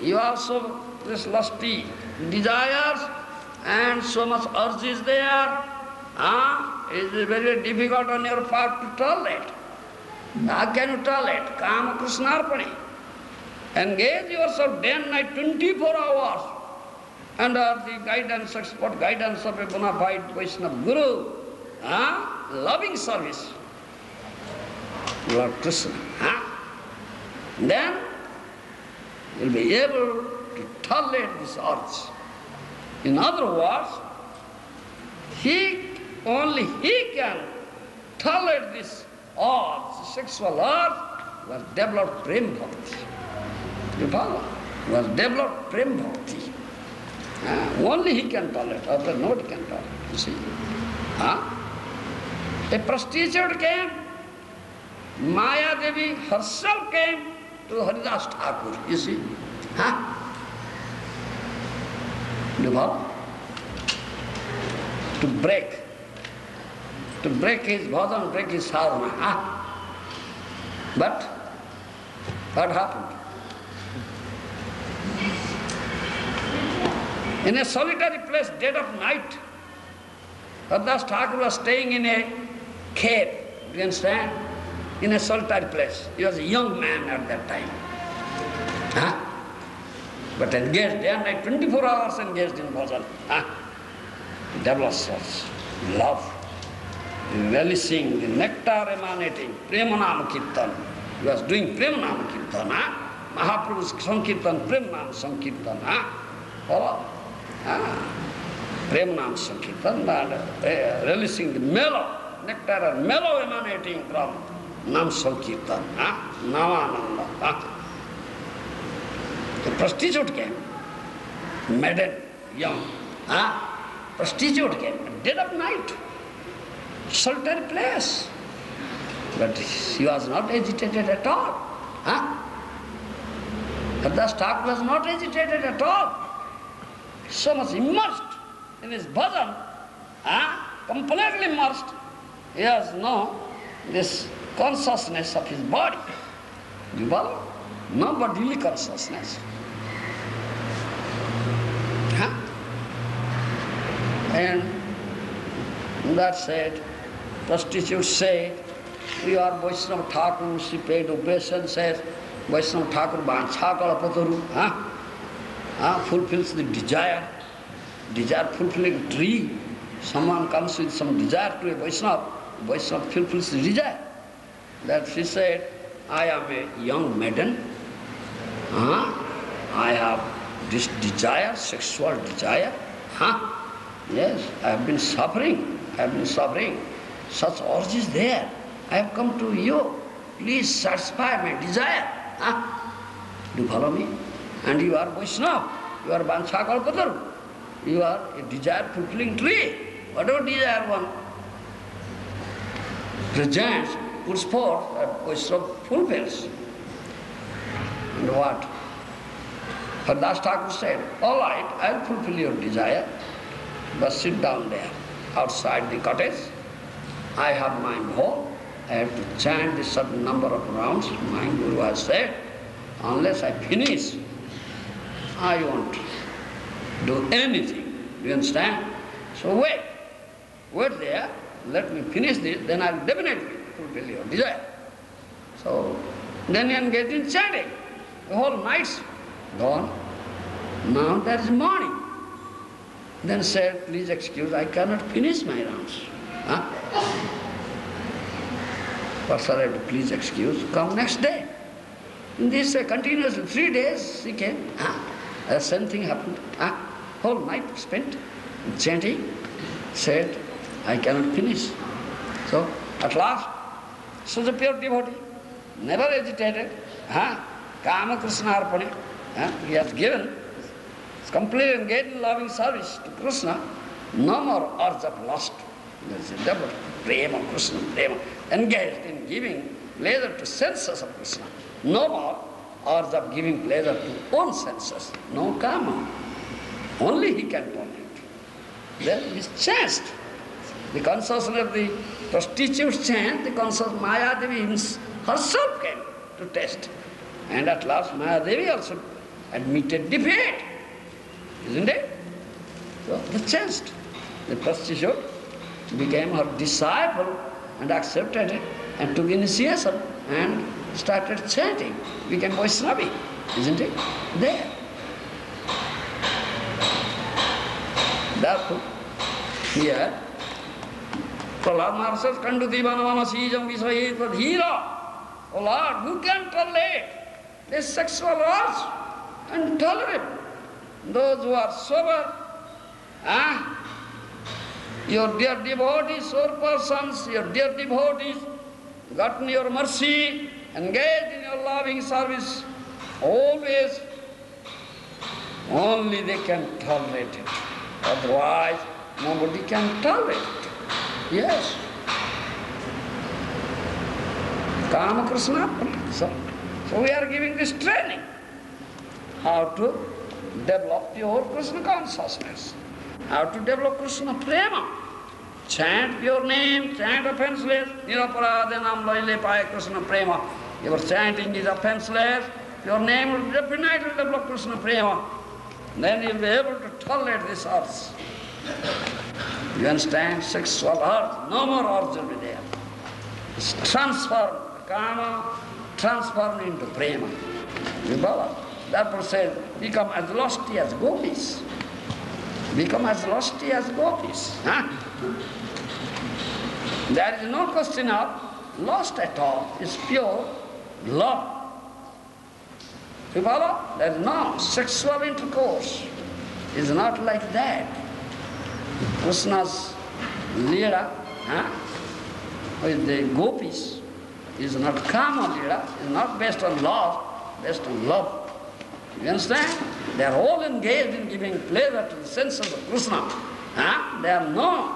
You also, this lusty desires and so much urge is there. It is very difficult on your part to tolerate. How can you tolerate? Kama Krishnarpani. Engage yourself day and night, 24 hours, under the guidance, expert guidance of a bona fide Vaishnava Guru. Loving service. Lord Krishna. Then you will be able to tolerate this urge. In other words, only he can tolerate this urge, sexual urge, who has developed prem bhakti. You follow? Who has developed prem bhakti. Only he can tolerate, otherwise nobody can tolerate. You see? A prostitute came, Maya Devi herself came to Haridas Thakur, you see. You follow? To break his bhajan, break his sadhana. But what happened? In a solitary place, dead of night, Haridas Thakur was staying in a cave, do you understand? In a solitary place. He was a young man at that time. But engaged day and night, 24 hours engaged in bhajan. Develops such love, relishing the nectar emanating, Premanam Kirtan. He was doing Premanam Kirtan. Mahaprabhu's Sankirtan, Premanam Sankirtan. Follow? Premanam Sankirtan, relishing the mellow, nectar and mellow emanating from Nam Sankirtan, Namananda. The prostitute came, maiden, young. Prostitute came, dead of night, solitary place. But she was not agitated at all. Haridas Thakur was not agitated at all. So much immersed in his bhajan, completely immersed. He has no this consciousness of his body. You follow? No bodily consciousness. And that said, prostitute said, we are Vaishnava Thakur, she paid obeisance, Vaishnava Thakur banchakala pataru, fulfills the desire fulfilling tree. Someone comes with some desire to a Vaishnava fulfills the desire. That she said, I am a young maiden, I have this desire, sexual desire. Yes, I have been suffering. Such urge is there. I have come to you. Please satisfy my desire. Do you follow me? And you are Vaishnava. You are Banchakalpataru. You are a desire-fulfilling tree. Whatever desire one presents, puts forth, that Vaishnava fulfills. And what? Haridas Thakur said, all right, I will fulfill your desire, but sit down there, outside the cottage. I have my bowl. I have to chant a certain number of rounds. My Guru has said, unless I finish, I won't do anything. Do you understand? So wait there, let me finish this, then I will definitely fulfill your desire. So then he engaged in chanting. The whole night's gone. Now there is morning. Then said, please excuse, I cannot finish my rounds. What shall I do? Please excuse, come next day. In this continuously 3 days he came. The same thing happened. Whole night spent chanting. Said, I cannot finish. So at last, such a pure devotee, never agitated. Kama Krishna Arpane. He has given, is completely engaged in loving service to Krishna. No more urge of lust. There is a double prema, Krishna prema. Engaged in giving pleasure to senses of Krishna. No more urge of giving pleasure to own senses. No kama. Only he can torment. Then it is changed. The consciousness of the prostitutes changed, the consciousness Maya Devi herself came to test. And at last Maya Devi also admitted defeat, isn't it? So they changed. The prostitute became her disciple and accepted it and took initiation and started chanting, became Vaishnavi, isn't it? There. Therefore, here, Prahlad Maharaj says, Kanduti Vanavana Sijam Visvahi Pradhira. Oh Lord, who can tolerate this sexual urge? Intolerable. Those who are sober, your dear devotees, sober persons, your dear devotees, gotten your mercy, engaged in your loving service, always, only they can tolerate it. Otherwise, nobody can tolerate it. Yes. Kama Krishna. So we are giving this training. How to develop pure Krishna consciousness. How to develop Krishna prema. Chant pure name, chant offenseless. Niraparadhanam loile paya Krishna prema. Your chanting is offenseless. Your name will definitely develop Krishna prema. Then you will be able to tolerate this earth. You understand? Sexual earth. No more earth will be there. It's transformed. Kama transformed into prema. Vibhava. Therefore says, become as lusty as gopis. Become as lusty as gopis. There is no question of lust at all. It's pure love. Vibhava. There is no sexual intercourse. It's not like that. Krishna's Leela with the gopis is not Kama Leela, is not based on love, based on love. You understand? They are all engaged in giving pleasure to the senses of Krishna. They have no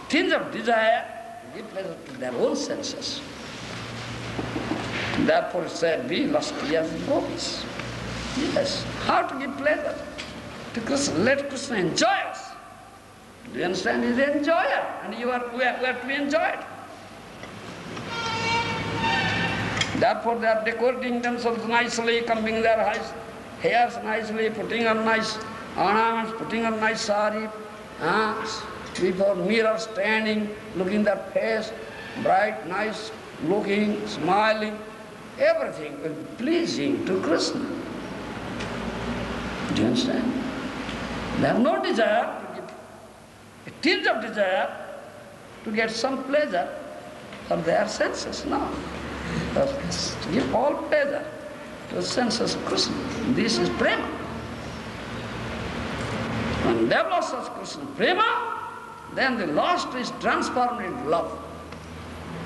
tinge of desire to give pleasure to their own senses. Therefore it said, be lusty as gopis. Yes. How to give pleasure to Krishna? Let Krishna enjoy us. Do you understand? He is the enjoyer, and we are to be enjoyed. Therefore they are decorating themselves nicely, combing their hairs nicely, putting on nice ornaments, putting on nice sari, before mirror standing, looking their face, bright, nice, looking, smiling, everything will be pleasing to Krishna. Do you understand? They have no desire to give a tinge of desire to get some pleasure for their senses, no. To give all pleasure to the senses of Krishna. This is prema. When develops such Krishna prema, then the lust is transformed into love.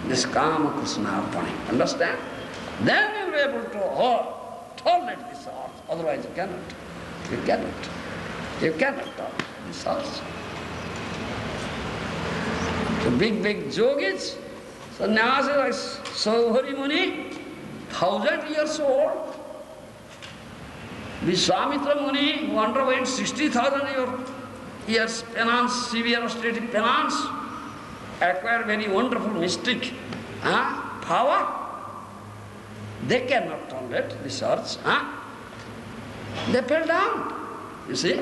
This Kama Krishna Arpani. Understand? Then you will be able to tolerate this earth. Otherwise you cannot. You cannot. You cannot tolerate this earth. So big yogis, sannyasis like Saubhari Muni, 1,000 years old. Vishwamitra Muni, who underwent 60,000 years penance, severe austeric penance, acquired very wonderful mystic power. They cannot tolerate this earth. They fell down. You see?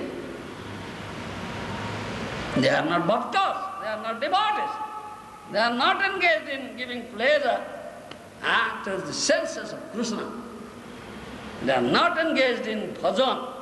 They are not bhaktas, they are not devotees. They are not engaged in giving pleasure to the senses of Krishna. They are not engaged in bhajan.